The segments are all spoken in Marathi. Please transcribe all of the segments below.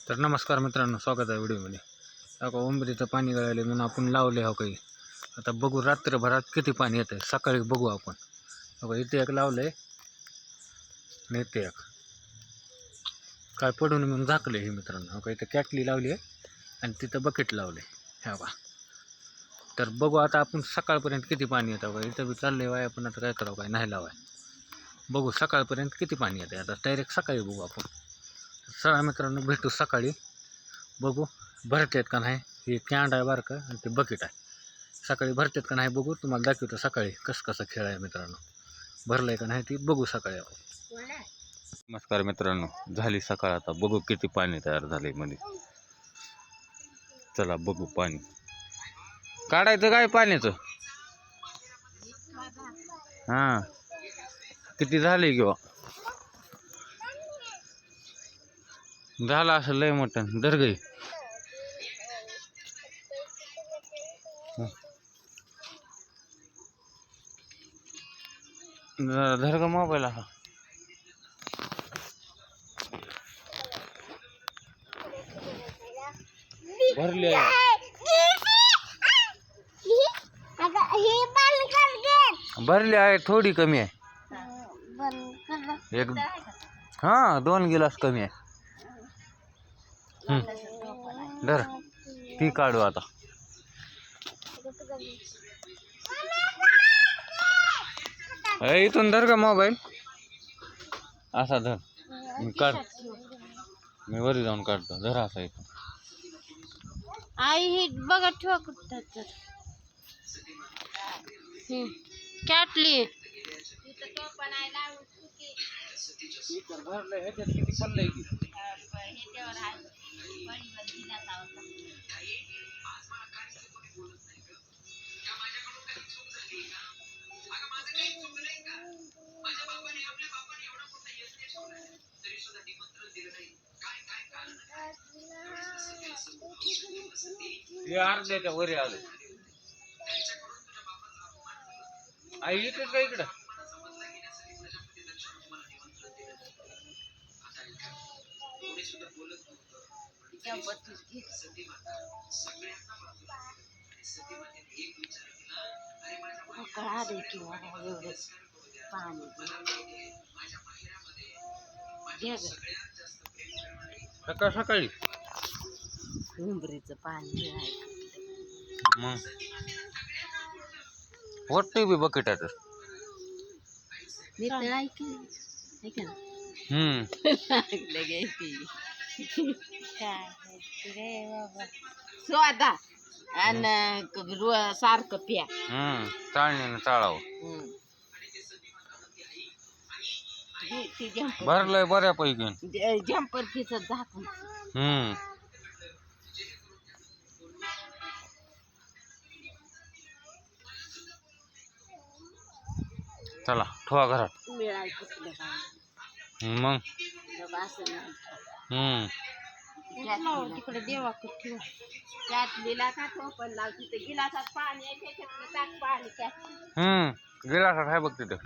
तर नमस्कार मित्रांनो, स्वागत आहे व्हिडिओमध्ये. आता उंबरीचं पाणी गळाले म्हणून आपण लावले हो काही. आता बघू रात्रभरात किती पाणी येतं आहे, सकाळी बघू आपण. बघा इथे एक लावलं आहे आणि इथे एक काय पडून म्हणून झाकलं हे मित्रांनो. हो का इथं कॅटली लावली आहे आणि तिथं बकेट लावले ह्या बा. तर बघू आता आपण सकाळपर्यंत किती पाणी येतं. बघा इथं बी चाललं आहे वाय, आपण आता काय करावं काय नाही लावाय. बघू सकाळपर्यंत किती पाणी येतं. आता डायरेक्ट सकाळी बघू आपण. चला मित्रांनो, भेटू सकाळी. बघू भरतेत का नाही. हे कॅन्ड आहे बारकं आणि ते बकेट आहे. सकाळी भरतेत का नाही बघू, तुम्हाला दाखवतो सकाळी कसं खेळ आहे मित्रांनो. भरलंय का नाही ती बघू सकाळी आपण. नमस्कार मित्रांनो, झाली सकाळ. आता बघू किती पाणी तयार झाले मध्ये. चला बघू पाणी काढायचं काय पाण्याचं. हां किती झाले किंवा झालं असं लय मोठं दर्गई. धर का मोबाईल हा. भरले भरले आहे, थोडी कमी आहे. एक हां 2 गिलास कमी आहे. धर ती काढू आता. इथून धर का मोबाईल असा धर. मी काढ, मी वरी जाऊन काढतो. धर असा इथून. आई हे बघा ठेवा कुठं तर कॅटली किती पडलंय की अर्ध्याच्या वरी आले. आई इकडेच का इकडं. सकाळ सकाळी उंबरीचं पाणी मग वाटतंय बी बकेट आहे. स्वादा आणि सारखं प्या. चाळणीनं चाळावं. भरलंय बऱ्यापैकी. जम्पर पिसत झाकून चला ठेवा घरात. मिळायचं मग तिकडे देवाकडे ठेवा. कॅटलीला का टोपण लाव. तिथे गिलासात पाणी आहे, त्याच्यातलं टाक पाणी. गिलासात आहे बघ तिथं.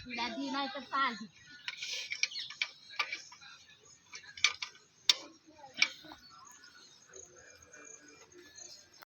नदी नाही तर पाणी.